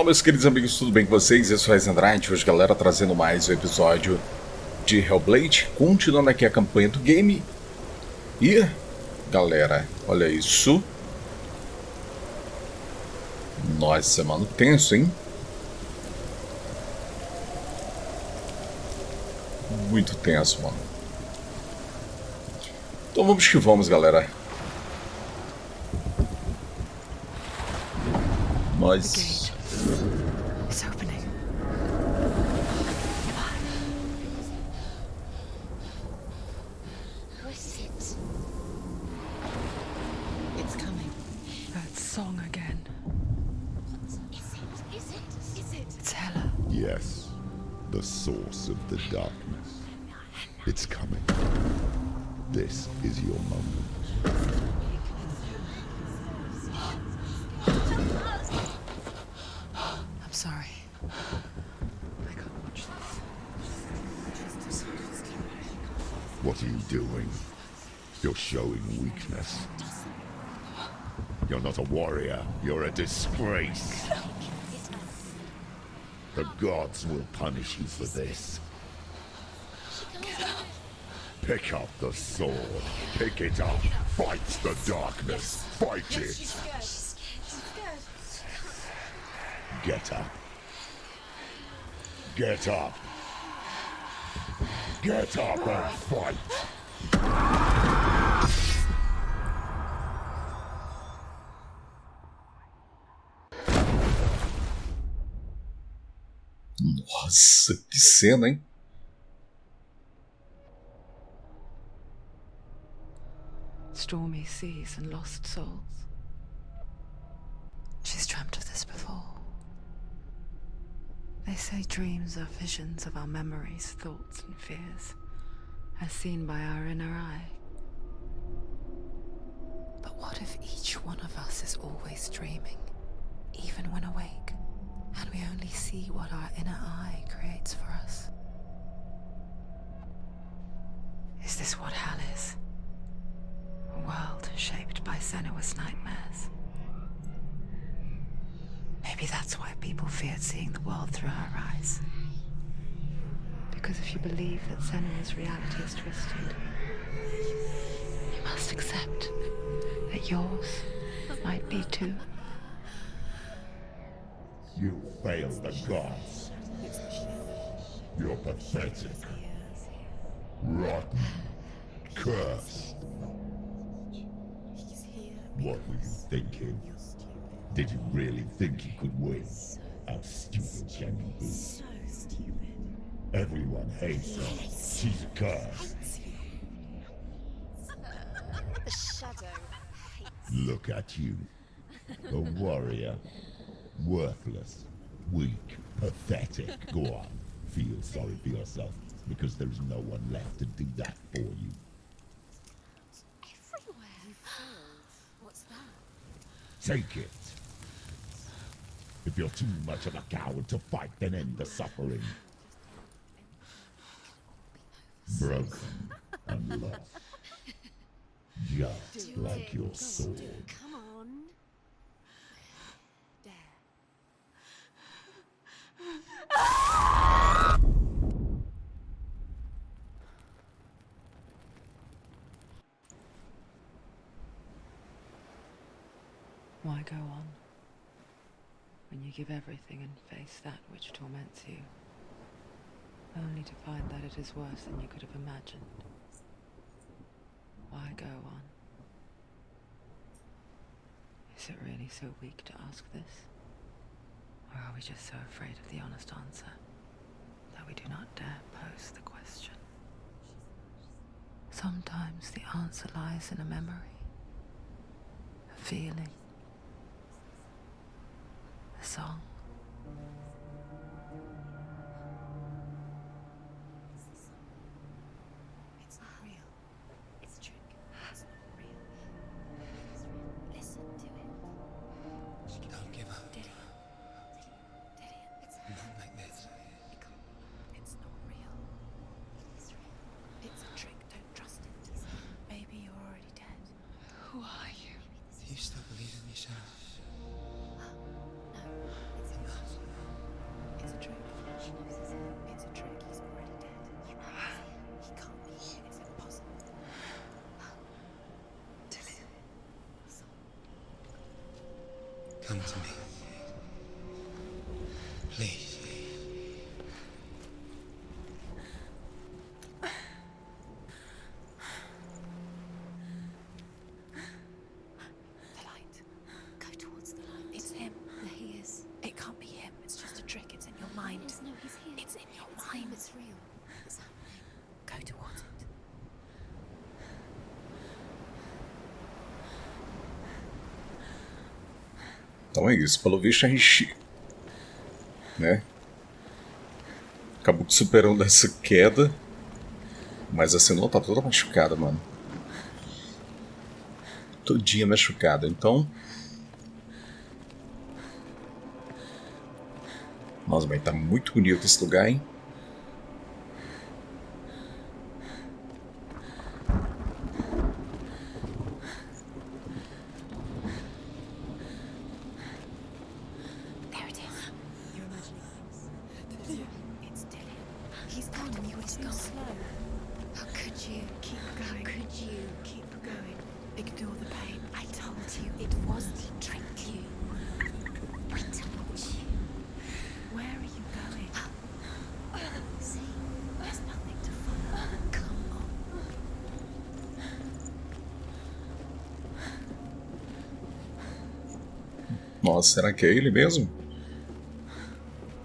Meus queridos amigos, tudo bem com vocês? Eu sou Régis Andrade, hoje galera trazendo mais um episódio de HELLBLADE, continuando aqui a campanha do game. E, galera, olha isso. Nossa, mano, tenso, hein? Muito tenso, mano. Então vamos que vamos, galera. Nós... It's opening. Who is it? It's coming. That song again. Is it? It's Hella. Yes, the source of the darkness. It's coming. This is your moment. I'm sorry. I can't watch this. What are you doing? You're showing weakness. You're not a warrior. You're a disgrace. The gods will punish you for this. Pick up the sword. Pick it up. Fight the darkness. Fight it. Get up. Get up. Get up and fight. Nossa, que cena, hein? Stormy seas and lost souls. She's dreamt of this before. They say dreams are visions of our memories, thoughts and fears, as seen by our inner eye. But what if each one of us is always dreaming, even when awake, and we only see what our inner eye creates for us? Is this what hell is? A world shaped by SENUA'S nightmares. Maybe that's why people feared seeing the world through her eyes. Because if you believe that SENUA'S reality is twisted, you must accept that yours might be too. You fail the gods. You're pathetic. Rotten. Cursed. What were you thinking? Did you really think you could win? How stupid can you be? So stupid. Everyone hates her. She's cursed. The shadow hates. Look at you. A warrior. Worthless. Weak. Pathetic. Go on. Feel sorry for yourself, because there is no one left to do that for you. Everywhere. You failed. What's that? Take it. If you're too much of a coward to fight, then end the suffering. Broken and lost. Just like your sword. Come on. There. Why go on when you give everything and face that which torments you, only to find that it is worse than you could have imagined? Why go on? Is it really so weak to ask this? Or are we just so afraid of the honest answer that we do not dare pose the question? Sometimes the answer lies in a memory, a feeling, a song. It's not real. It's a trick. It's not real. It's real. Listen to it. Don't give up. Did it? It's Not like this. It's not real. It's real. It's a trick. Don't trust it. Maybe you're already dead. Who are you? Do you still believe in yourself? No, it's impossible. Come to me. Please. The light. Go towards the light. It's him. There he is. It can't be him. It's just a trick. It's in your mind. No, he's here. It's in your mind. It's real. It's happening. Go towards it. Então é isso, pelo visto a gente, né, acabou superando essa queda, mas a Senua tá toda machucada, mano. Todinha machucada, então... Nossa, mas tá muito bonito esse lugar, hein? Nossa, será que é ele mesmo?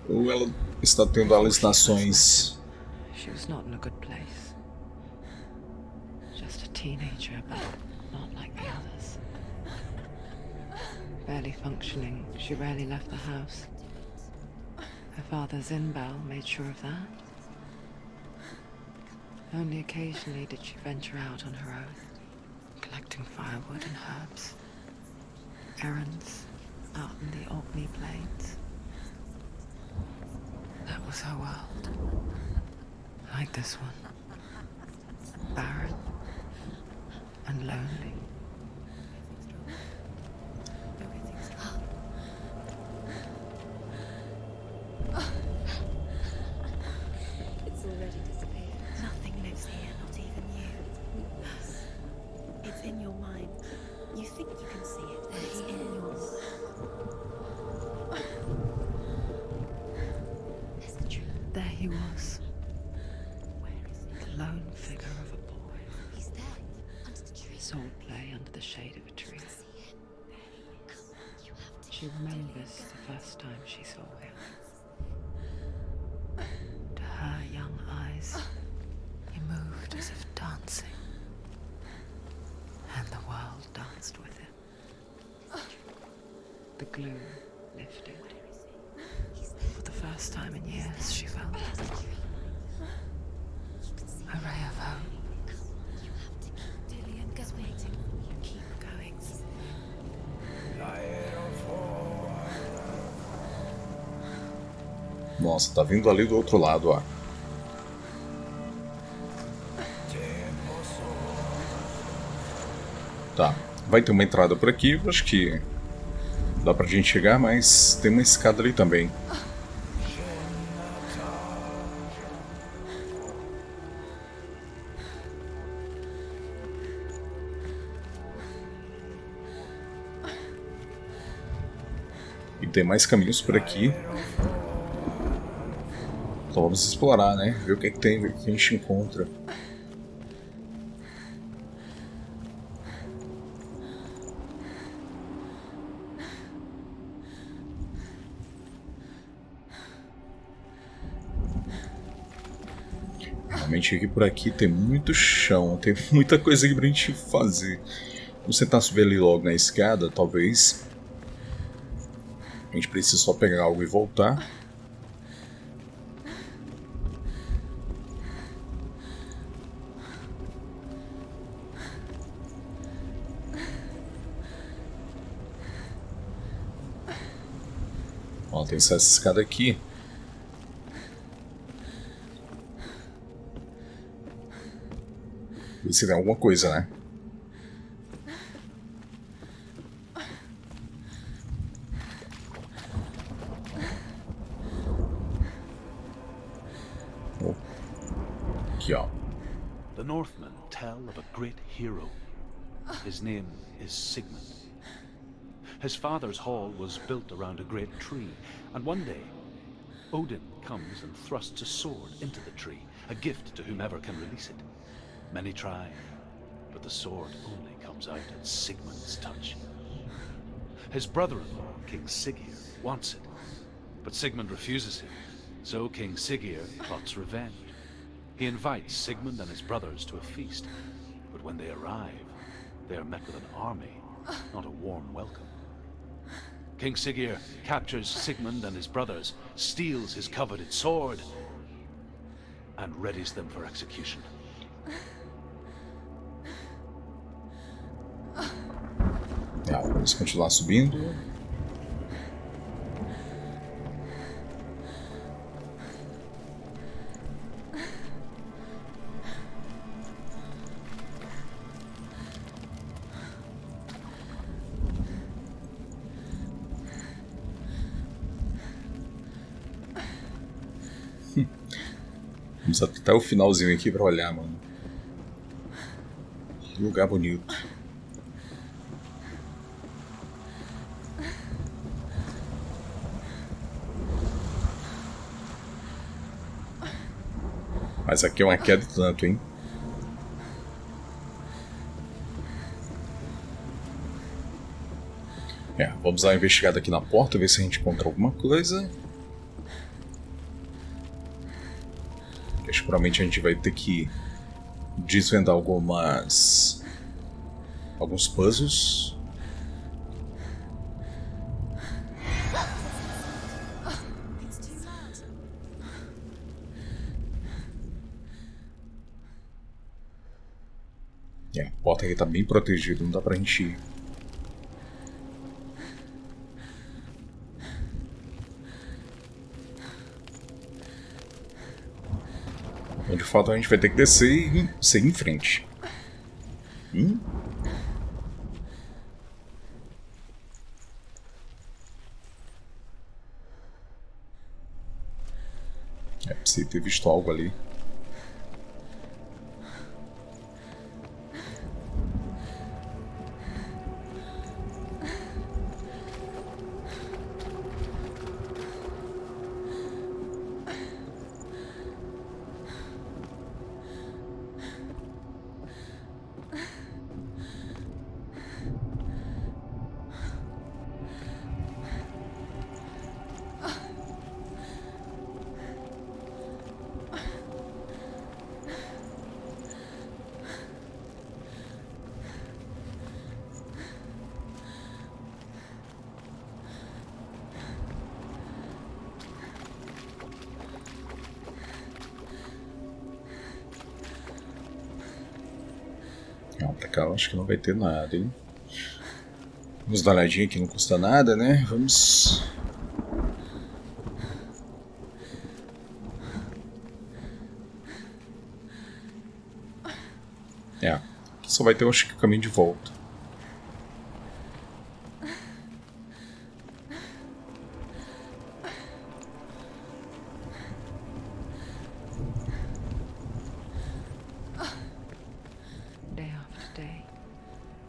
Ou ela está tendo alucinações? She was not in a good place. Just a teenager, but not like the others. Barely functioning, she rarely left the house. Her father's in-bell made sure of that. Only occasionally did she venture out on her own, collecting firewood and herbs. Errands out in the Orkney Plains. That was her world. Like this one. Barren and lonely. It's already disappeared. Nothing lives here, not even you. It's in your mind. You think you can see it, but it's in your mind. There's the truth. There he was, Where is it? the lone figure of a boy. He's there, under the tree. Swordplay under the shade of a tree. See it? Come on, you have to. She remembers the first time she saw him. To her young eyes, he moved as if dancing, and the world danced with him. The gloom lifted. For the first time in years, she felt a ray of hope. You have to keep Dillian goes waiting. You keep going. Nossa, tá vindo ali do outro lado, ó. Tá, vai ter uma entrada por aqui, acho que dá pra gente chegar, mas tem uma escada ali também. E tem mais caminhos por aqui. Então vamos explorar, né? Ver o que é que tem, ver o que a gente encontra. Realmente aqui por aqui tem muito chão, tem muita coisa aqui pra gente fazer. Vamos tentar subir ali logo na escada, talvez. A gente precisa só pegar algo e voltar. Ó, tem essa escada aqui. Ver se tem alguma coisa, né? Oh. Aqui, ó. The Northmen tell of a great hero. His name is Sigmund. His father's hall was built around a great tree, and one day, Odin comes and thrusts a sword into the tree, a gift to whomever can release it. Many try, but the sword only comes out at Sigmund's touch. His brother-in-law, King Siggeir, wants it, but Sigmund refuses him, so King Siggeir plots revenge. He invites Sigmund and his brothers to a feast, but when they arrive, they are met with an army, not a warm welcome. King Siggeir captures Sigmund and his brothers, steals his coveted sword, and readies them for execution. Vamos continuar subindo. Vamos até o finalzinho aqui pra olhar, mano. Que lugar bonito. Mas aqui é uma queda de tanto, hein? Vamos dar uma investigada aqui na porta, ver se a gente encontra alguma coisa. Acho que provavelmente a gente vai ter que desvendar alguns puzzles. A porta aqui tá bem protegida, não dá pra gente ir. Então, de fato, a gente vai ter que descer e seguir em frente. Precisa ter visto algo ali. Pra cá eu acho que não vai ter nada, hein? Vamos dar uma olhadinha aqui, não custa nada, né? Vamos... Aqui só vai ter, acho que, o caminho de volta.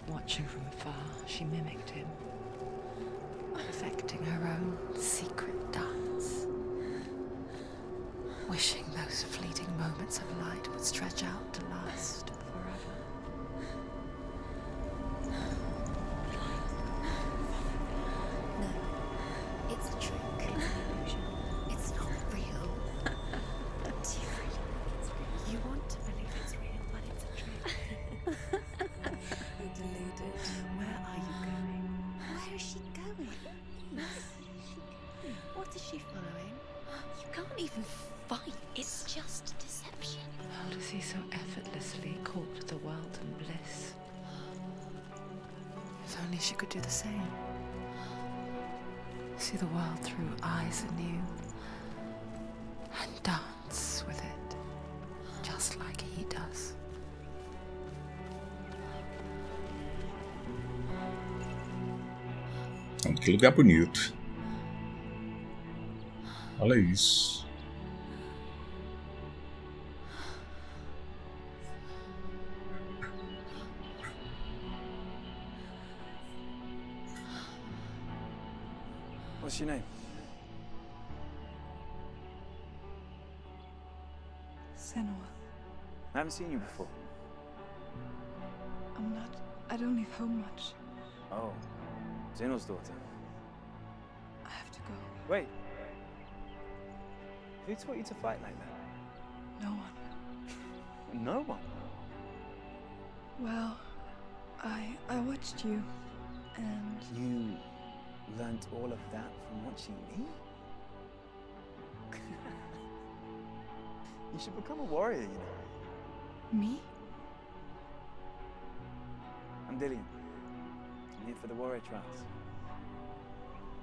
Watching from afar, she mimicked him, perfecting her own secret dance, wishing those fleeting moments of light would stretch out to last forever. No, it's a trick. It's an illusion. It's not real. You want to believe it's real, but it's a trick. Where are you going? Where is she going? What is she following? You can't even fight. It's just deception. How does he so effortlessly court the world and bliss? If only she could do the same. See the world through eyes anew and dance with it, just like he does. Que lugar bonito. Olha isso. What's your name? Senua. I haven't seen you before. I don't leave home much. Oh, Zeno's daughter. I have to go. Wait. Who taught you to fight like that? No one. No one? Well, I watched you, and You learnt all of that from watching me? You should become a warrior, you know. me? I'm Dillian. I'm here for the warrior trials.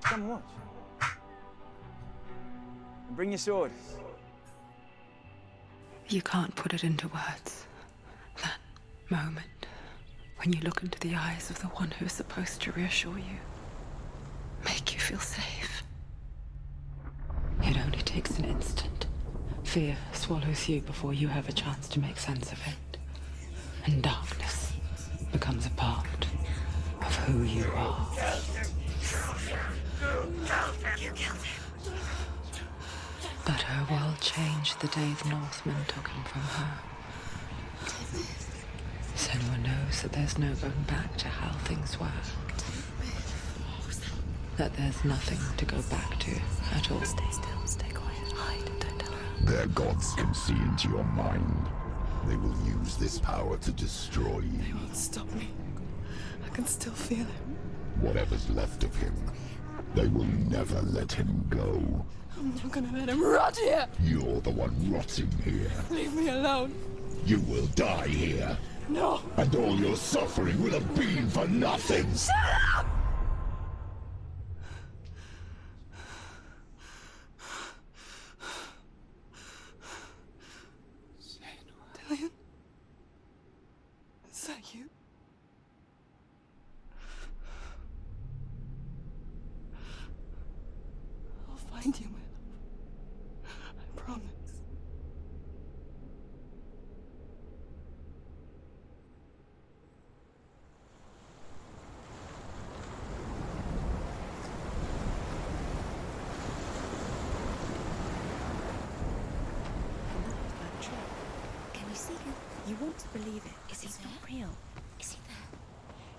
Come watch. And bring your sword. You can't put it into words. That moment when you look into the eyes of the one who is supposed to reassure you, make you feel safe. It only takes an instant. Fear swallows you before you have a chance to make sense of it. And darkness becomes a part of who you are. You killed him. But her world changed the day the Northmen took him from her. Senua knows that there's no going back to how things were. That there's nothing to go back to at all. Stay still, stay quiet, hide, don't tell her. Their gods can see into your mind. They will use this power to destroy you. They won't stop me. I can still feel him. Whatever's left of him, they will never let him go. I'm not gonna let him rot here. You're the one rotting here. Leave me alone. You will die here. No. And all your suffering will have been for nothing. Shut up! Dillian? Is that you? I'll find you, my love. I promise. Can you see him? You want to believe it. Is he not real? Is he there?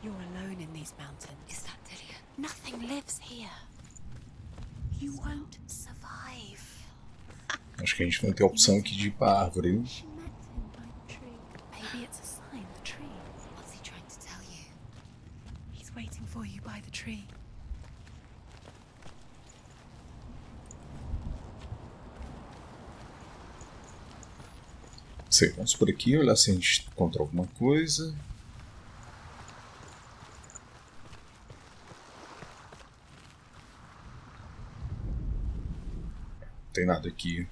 You're alone in these mountains. Is that Dillian? Nothing lives here. You won't survive. Acho que a gente não tem a opção aqui de ir pra árvore, né? She met him by the tree. Maybe it's a sign, the tree. What's he trying to tell you? He's waiting for you by the tree. Sei, vamos por aqui, olhar se a gente encontra alguma coisa. Não tem nada aqui.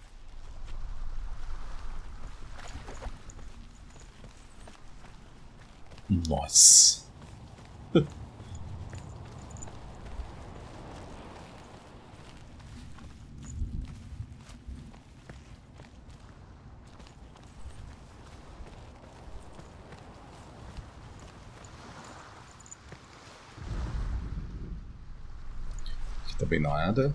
Nossa. Aqui também nada.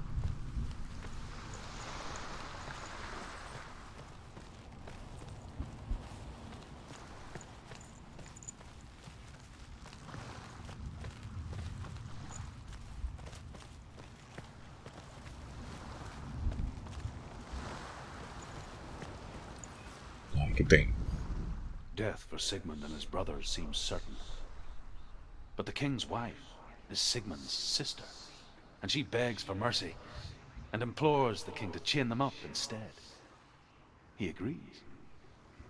Aqui tem. Death for Sigmund and his brothers seems certain. But the king's wife is Sigmund's sister, and she begs for mercy and implores the king to chain them up instead. He agrees.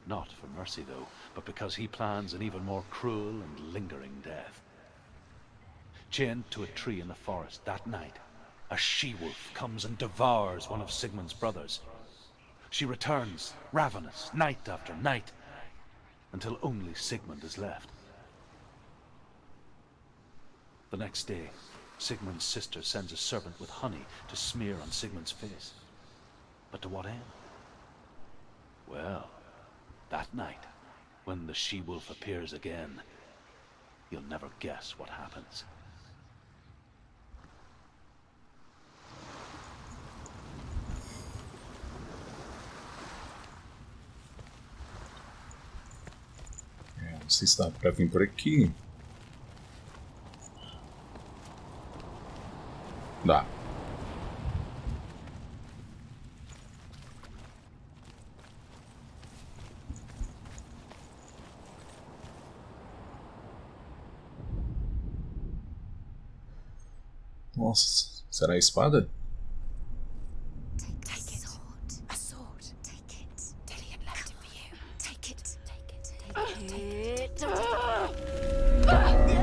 Not for mercy, though, but because he plans an even more cruel and lingering death. Chained to a tree in the forest that night, a she-wolf comes and devours one of Sigmund's brothers. She returns, ravenous, night after night, until only Sigmund is left. The next day, Sigmund's sister sends a servant with honey to smear on Sigmund's face. But to what end? Well, that night, when the she-wolf appears again, you'll never guess what happens. Não sei se dá pra vir por aqui. Dá. Nossa, será a espada? Take it. A sword. Take it. Dillian left it for you. Take it. Take it. Take it. Don't take it.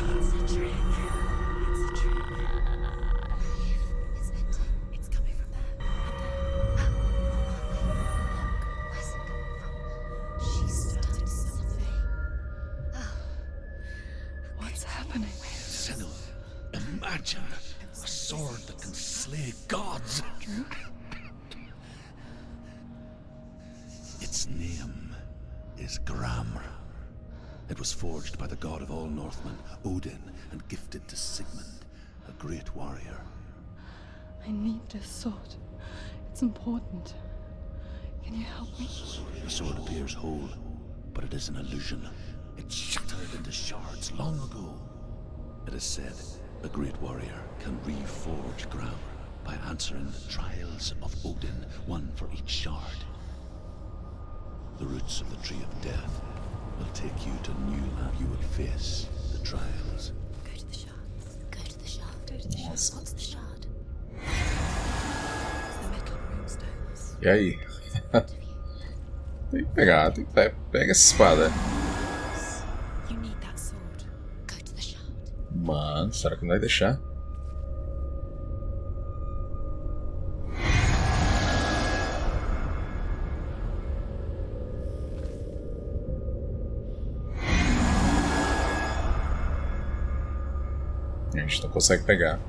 It's a trick. It's a trick. It's empty. It's coming from there. Where's it coming from? She started something. What's happening? Senua, imagine a sword that can slay gods. Its name is Gramr. It was forged by the god of all Northmen, Odin, and gifted to Sigmund, a great warrior. I need this sword. It's important. Can you help me? The sword appears whole, but it is an illusion. It shattered into shards long ago. It is said a great warrior can reforge Gramr by answering the trials of Odin, one for each shard. The roots of the tree of death will take you to new land. You will face the trials. Go to the shard. Go to the shard. Go to the shard. Nossa. What's the shard? The metal runestones. E aí? Tem que pegar, tem que pega essa espada. You need that sword. Go to the shard. Mano, será que não vai deixar? A gente não consegue pegar.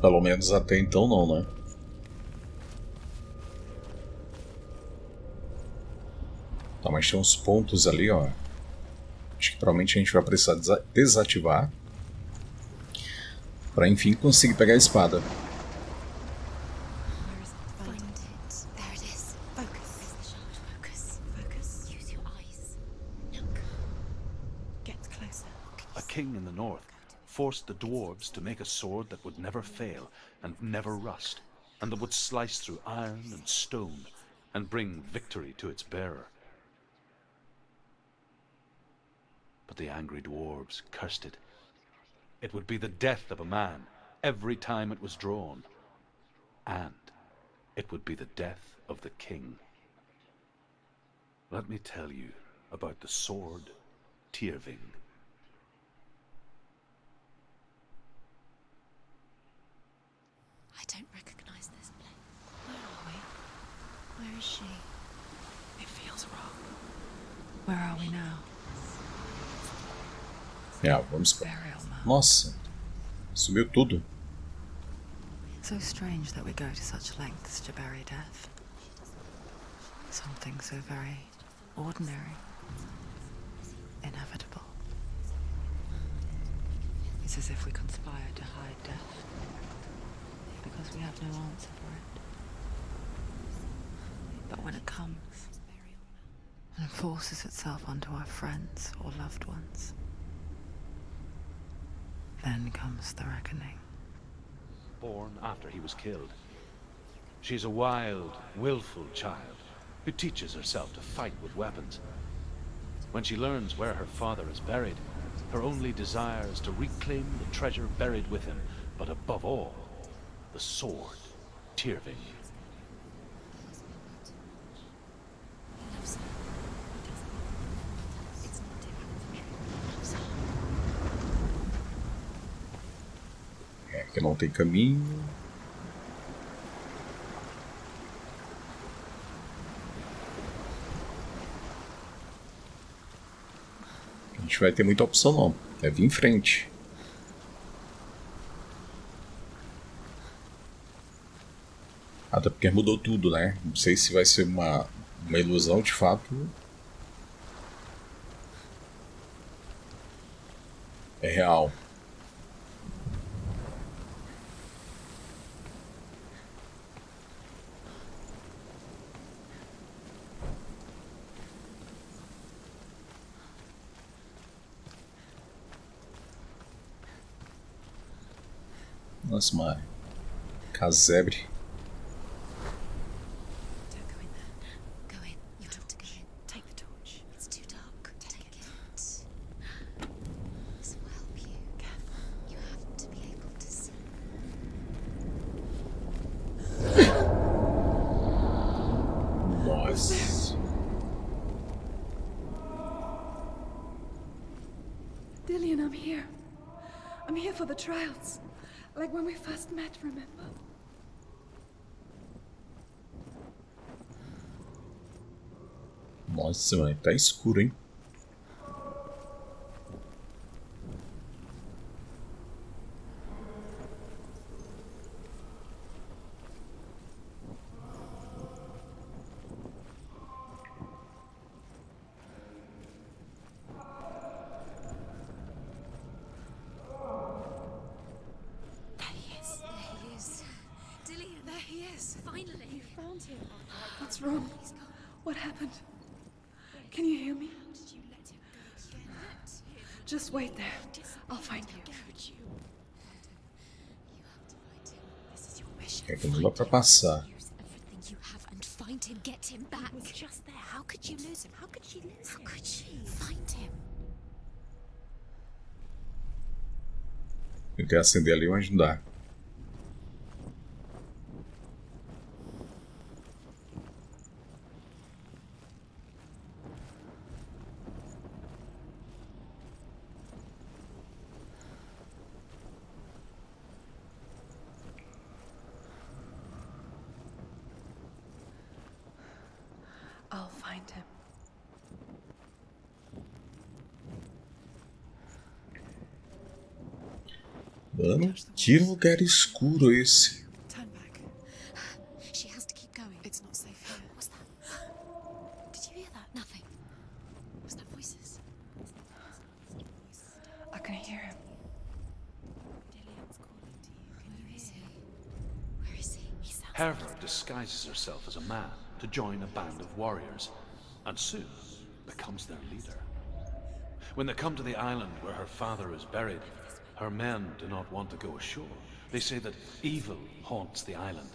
Pelo menos até então não, né? Tá, mas tem uns pontos ali, ó. Acho que provavelmente a gente vai precisar desativar pra enfim conseguir pegar a espada. Where is it? Find it. There it is. Focus. Where's the shard? Focus. Focus. Use your eyes. Look. Get closer. A king in the north forced the dwarves to make a sword that would never fail and never rust, and that would slice through iron and stone and bring victory to its bearer. But the angry dwarves cursed it. It would be the death of a man every time it was drawn, and it would be the death of the king. Let me tell you about the sword Tyrving. I don't recognize this place. Where are we? Where is she? It feels wrong. Where are we now? Vamos pra... Burial mound. Nossa, subiu tudo. So strange that we go to such lengths to bury death. Something so very ordinary, inevitable. It's as if we conspire to hide death, because we have no answer for it. But when it comes, and forces itself onto our friends or loved ones, then comes the reckoning. Born after he was killed. She's a wild, willful child who teaches herself to fight with weapons. When she learns where her father is buried, her only desire is to reclaim the treasure buried with him, but above all, the sword, Tyrving. Que não tem caminho. A gente vai ter muita opção não. É vir em frente. Até porque mudou tudo, né? Não sei se vai ser uma Uma ilusão de fato é real. Nossa, uma casebre. Don't go in there. Go in. You have to go in. Take the torch. It's too dark. Take it. This will help you. Careful. You have to be able to see. Nossa. Dillian, I'm here. I'm here for the trials. Like when we first met, remember? Nossa, mãe, tá escuro, hein? There he is. There he is. Dillian, there he is. Finally. You found him. What's wrong? What happened? Can you hear me? How did you let him go again? Just wait there. I'll find you. You have to find him. This is your mission. É que não dá pra passar. Use everything you have and find him. Get him back. He was just there. How could you lose him? How could she lose him? How could she? Find him. Tentei acender ali, mas não dá. I'll find him. Mano, que lugar escuro esse. Turn back. She has to keep going. It's not safe here. What's that? Did you hear that? Nothing. Was that voices? I can hear him. Dillian's calling to you. Can you hear him? Where is he? He sounds Herva disguises herself as a man to join a band of warriors, and soon becomes their leader. When they come to the island where her father is buried, her men do not want to go ashore. They say that evil haunts the island,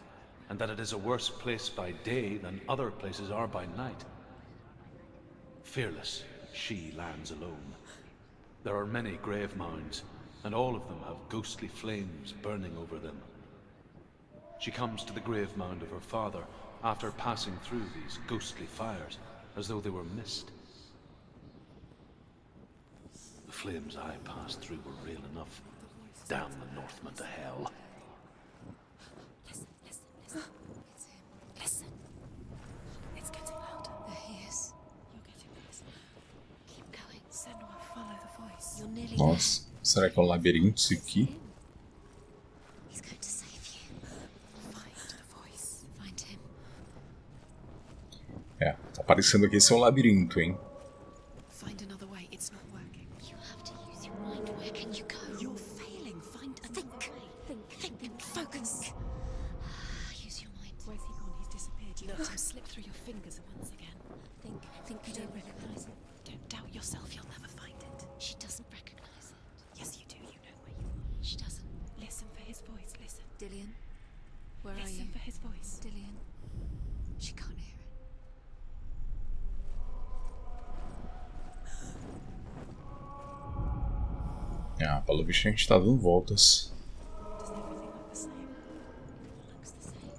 and that it is a worse place by day than other places are by night. Fearless, she lands alone. There are many grave mounds, and all of them have ghostly flames burning over them. She comes to the grave mound of her father after passing through these ghostly fires, as though they were mist. The flames I passed through were real enough. Damn the Northmen to hell. Listen, listen, listen. It's him. Listen. It's getting louder. There he is. You're getting closer. Keep going. Senua, follow the voice. You're nearly Nossa, será que é um labirinto isso aqui? there. He's going to save you. Find the voice. Find him. É, tá parecendo que esse é um labirinto, hein? Find another way. It's not working. You have to use your mind. Where can you go? You're failing. Find another way. Think. Focus. Use your mind. Where's he gone? He's disappeared. You let him slip through your fingers once again. Think. You don't recognize it. Don't doubt yourself. You'll never find it. She doesn't recognize it. Yes, you do. You know where you are. She doesn't. Listen for his voice. Listen. Dillian, where are you? Listen for his voice. Dillian. She can't hear it. Ah, pelo visto a gente tá dando voltas. Does everything look the same? It looks the same.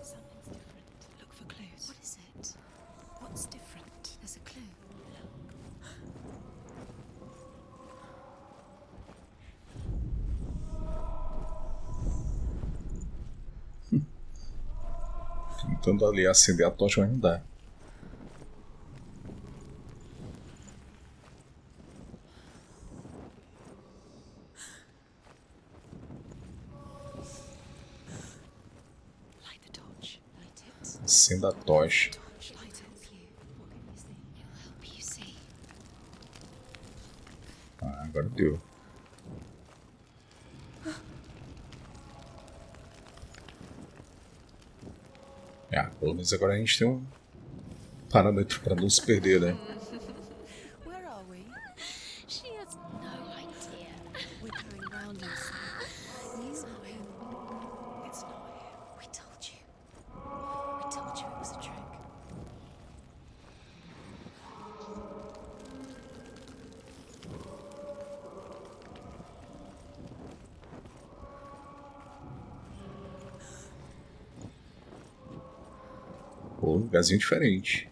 Something's different. Look for clues. What is it? What's different? There's a clue. Tentando ali acender a tocha, mas não dá. Light the torch. Light it. Acenda a tocha. Torch. Light it. perdeu. Pelo menos agora a gente tem um parâmetro para não se perder, né? Where are we? She has no idea. We're going round in circles. It's not him. It's not him. We told you. We told you it was a trick. Pô, um lugarzinho diferente.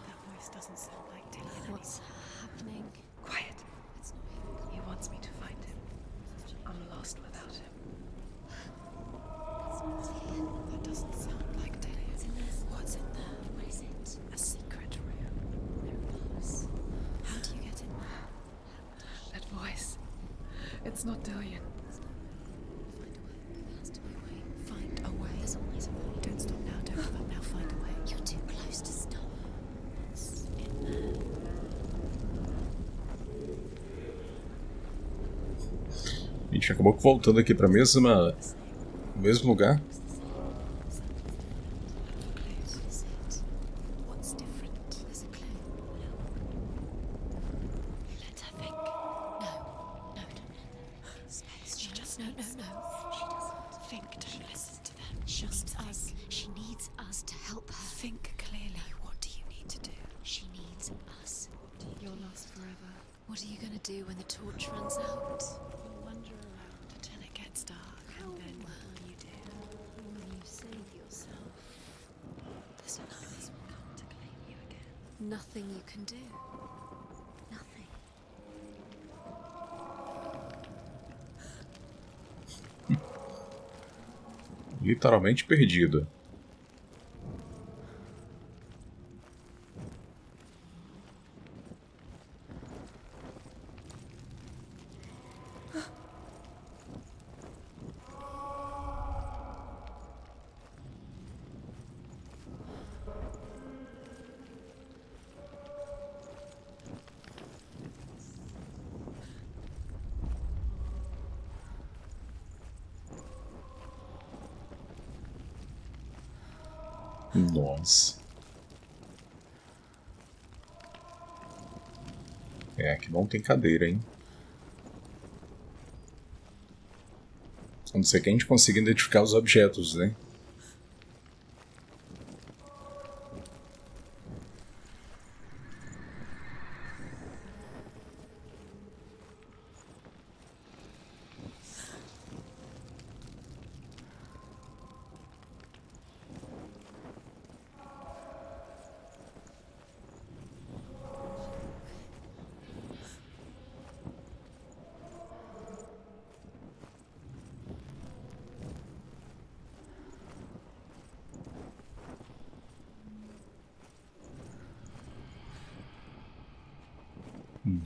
That voice doesn't sound like Dillian. What's happening? Quiet. It's not him. He wants me to find him. I'm lost without him. It's not him. That doesn't sound like Dillian. What's in there? What's in there? What is it? A secret room. There it goes. How do you get in there? That voice. It's not Dillian. Find a way. There has to be a way. Find a way. There's always a way. Don't stop now. Don't give up now. Find a way. You're too close to stop. What's in there? A gente acabou voltando aqui para o mesmo lugar. What is it? What's different? There's a clue. Let her think. No, don't let her. Space. She just no. She doesn't think. Don't listen to them. She needs us. She needs us to help her. Think clearly. What do you need to do? She needs us. You're lost forever. What are you gonna do when the torch runs out? You'll wander around until it gets dark, and then what will you do? Will you save yourself? There's nothing will come to claim you again. Nothing you can do. Nothing. Literalmente perdida. Nossa. Aqui não tem cadeira, hein? A não ser que a gente consiga identificar os objetos, né?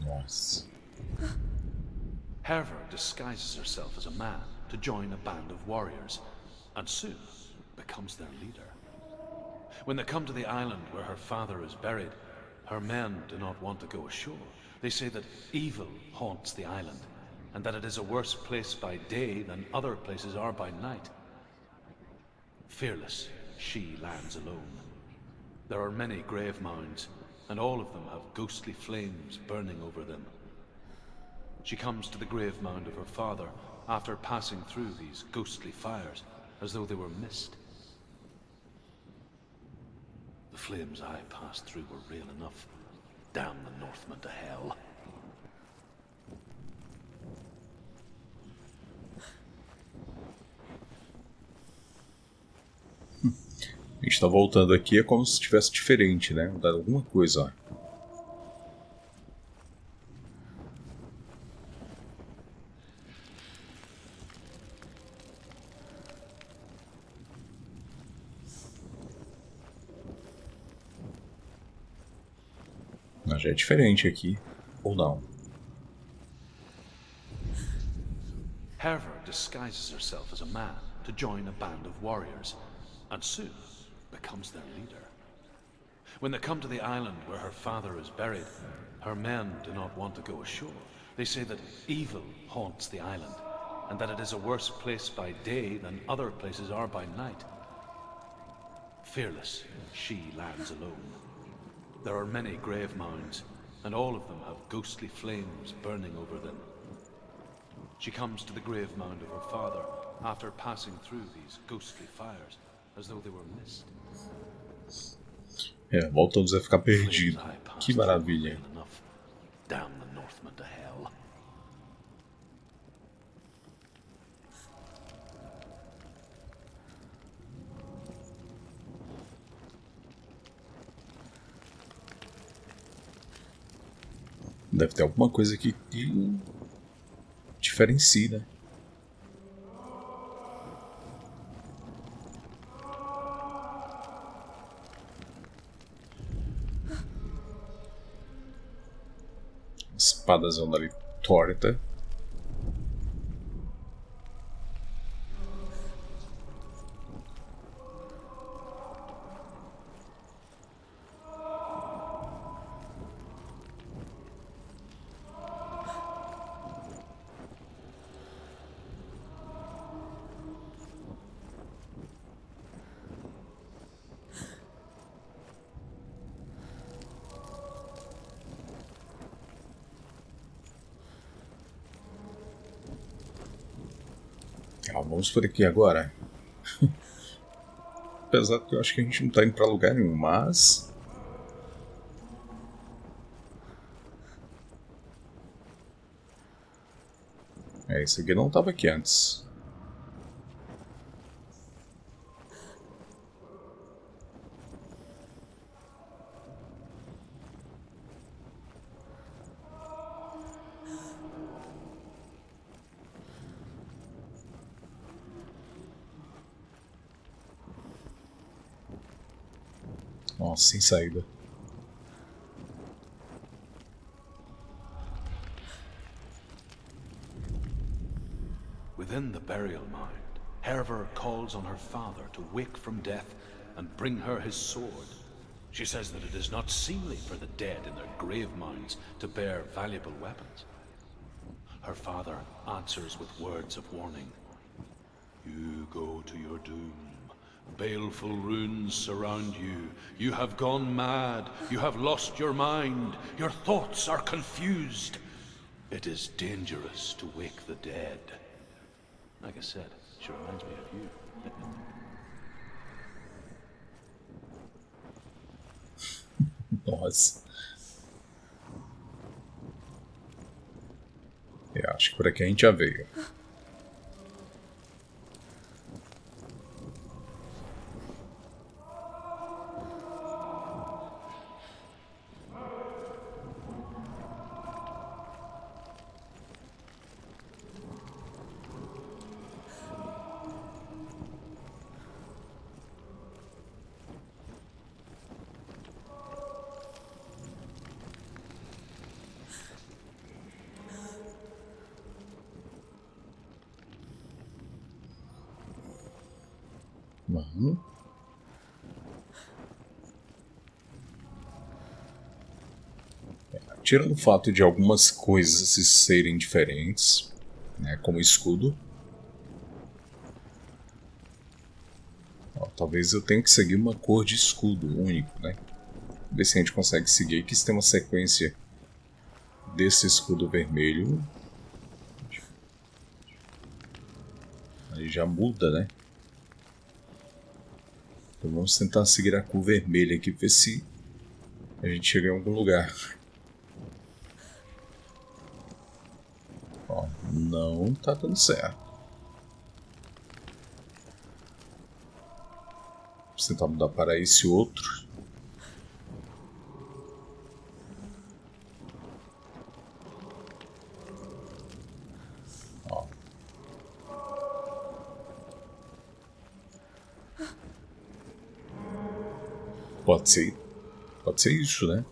Nossa. Herver disguises herself as a man to join a band of warriors, and soon becomes their leader. When they come to the island where her father is buried, her men do not want to go ashore. They say that evil haunts the island, and that it is a worse place by day than other places are by night. Fearless, she lands alone. There are many grave mounds, and all of them have ghostly flames burning over them. She comes to the grave mound of her father after passing through these ghostly fires, as though they were mist. The flames I passed through were real enough. Damn the Northmen to hell. A gente tá voltando aqui, é como se estivesse diferente, né? Mudar alguma coisa, ó. Mas já é diferente aqui, ou não? Herver disguises herself as a man to join a band of warriors, and soon becomes their leader. When they come to the island where her father is buried, her men do not want to go ashore. They say that evil haunts the island, and that it is a worse place by day than other places are by night. Fearless, she lands alone. There are many grave mounds, and all of them have ghostly flames burning over them. She comes to the grave mound of her father after passing through these ghostly fires, as though they were mist. É, voltamos a ficar perdido. Que maravilha. Damn the Northmen to hell. Deve ter alguma coisa aqui que diferencie, né? Espadazão ali torta. Vamos por aqui agora. Apesar que eu acho que a gente não tá indo pra lugar nenhum, mas... esse aqui não tava aqui antes. Nossa, sem saída. Within the burial mound, Herver calls on her father to wake from death and bring her his sword. She says that it is not seemly for the dead in their grave mounds to bear valuable weapons. Her father answers with words of warning. You go to your doom. Baleful runes surround you. You have gone mad. You have lost your mind. Your thoughts are confused. It is dangerous to wake the dead. Like I said, she reminds me of you. Nossa. Eu acho que por aqui a gente já veio. Mano. Tirando o fato de algumas coisas serem diferentes, né, como escudo. Ó, talvez eu tenha que seguir uma cor de escudo único, né? Ver se a gente consegue seguir aqui, se tem uma sequência desse escudo vermelho. Aí já muda, né? Então vamos tentar seguir a cor vermelha aqui, ver se a gente chega em algum lugar. Ó, não tá dando certo. Vamos tentar mudar para esse outro. Ó. Pode ser isso, né?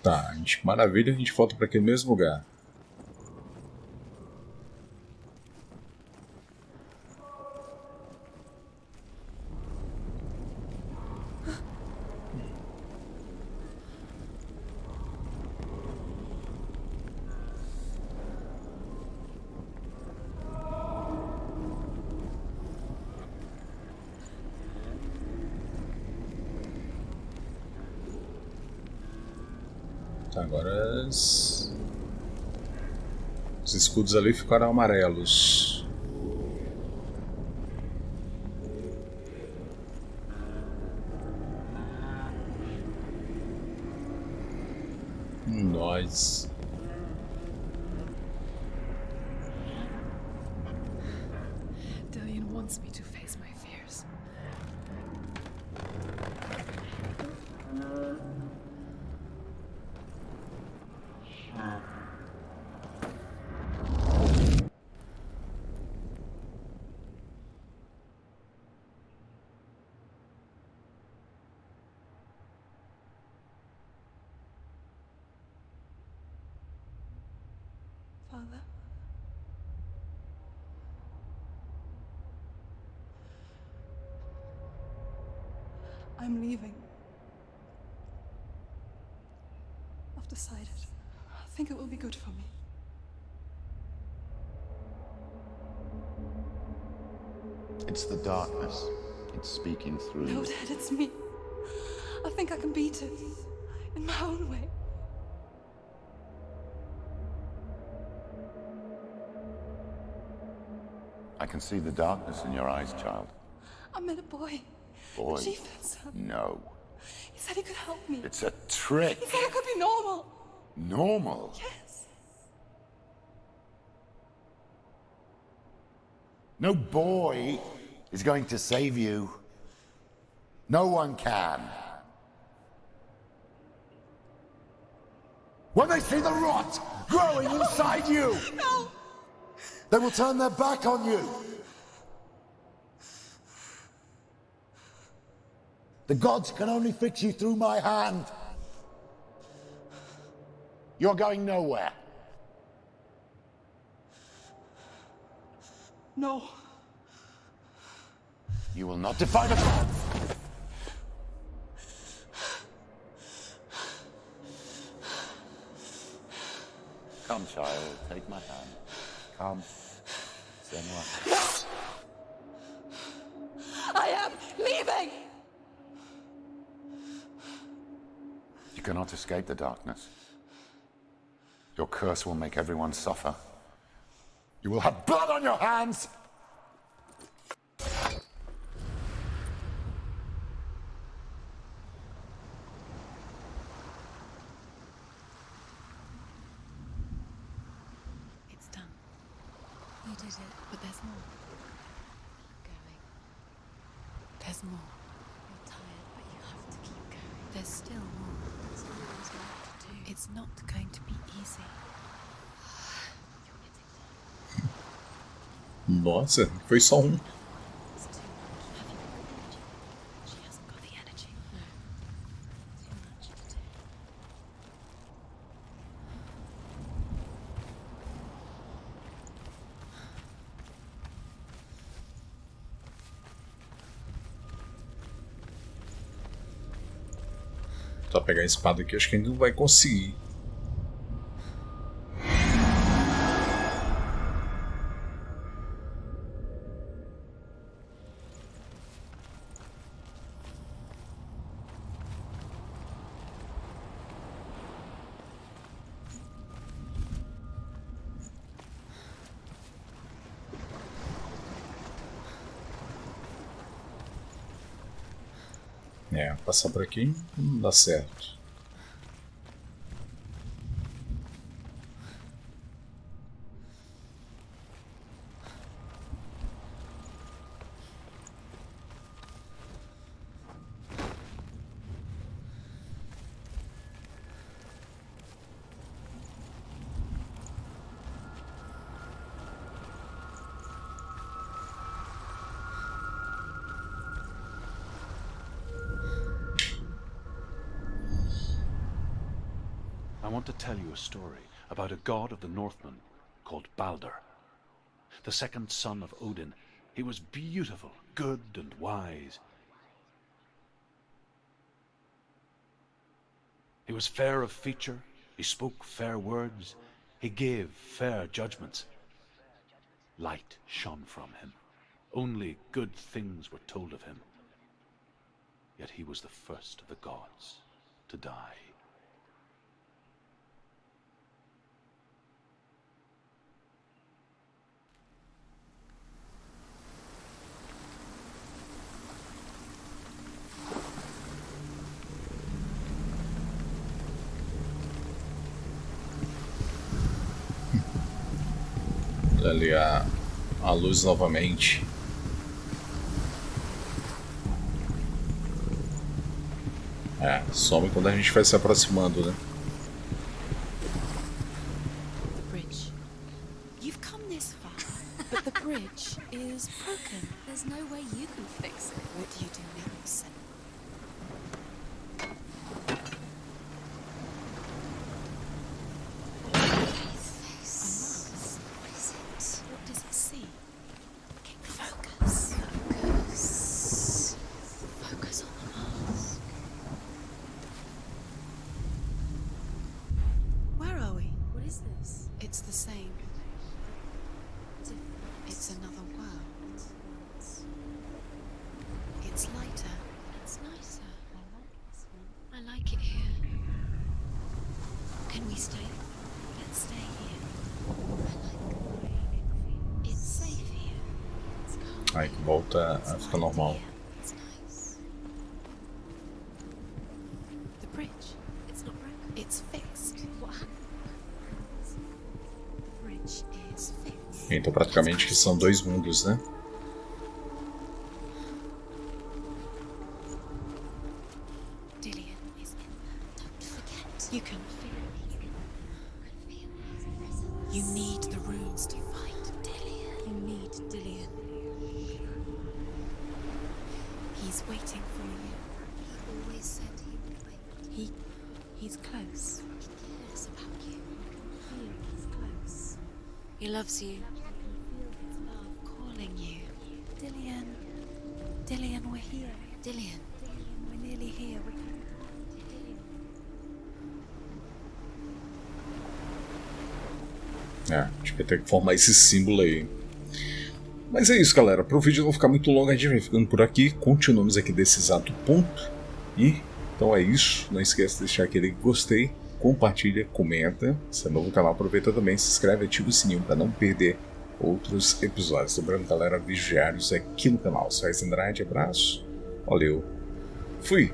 Tá, a gente, maravilha, a gente volta para aquele mesmo lugar. Tá, agora os escudos ali ficaram amarelos. Nós. Dillian wants me to face my fears. Father? I'm leaving. I've decided. I think it will be good for me. It's the darkness. It's speaking through No, you. Dad, it's me. I think I can beat it. In my own way. I can see the darkness in your eyes, child. I met a boy. Boy. The chieftain's son. No. He said he could help me. It's a trick. He said I could be normal. Normal. Yes. No boy is going to save you. No one can. When they see the rot growing inside you, No! they will turn their back on you. The gods can only fix you through my hand. You're going nowhere. No. You will not defy the gods. Come, child, take my hand. Come. Senua. I am leaving! You cannot escape the darkness. Your curse will make everyone suffer. You will have blood on your hands! It's done. You did it, but there's more. Keep going. There's more. You're tired, but you have to keep going. There's still more. There's always more to do. It's not going to be easy. You're getting tired. Nossa, foi só um. It's too much. Have you got the energy? She hasn't got the energy. No. Too much to do. Só pegar a espada aqui, acho que a gente não vai conseguir. É, passar por aqui não dá certo. want to tell you a story about a god of the Northmen called Balder. The second son of Odin. He was beautiful, good and wise. He was fair of feature, he spoke fair words, he gave fair judgments. Light shone from him. Only good things were told of him. Yet he was the first of the gods to die. Ali a luz novamente. Some quando a gente vai se aproximando, né? The bridge. You've come this far, but the bridge is broken. There's no way you can fix it. What do you do now, Senua? Aí que volta a ficar normal. Então praticamente que são dois mundos, né? He loves you. His love calling you. Dillian. Dillian, we're here. Dillian. We're nearly here. Acho que vai ter que formar esse símbolo aí. Mas é isso, galera. Para o vídeo não ficar muito longo, a gente vai ficando por aqui. Continuamos aqui desse exato ponto. E então é isso. Não esqueça de deixar aquele gostei. Compartilha, comenta. Se é novo no canal, aproveita também, se inscreve e ativa o sininho para não perder outros episódios. Lembrando, galera, vídeos diários aqui no canal. Régis Andrade, abraço, valeu, fui!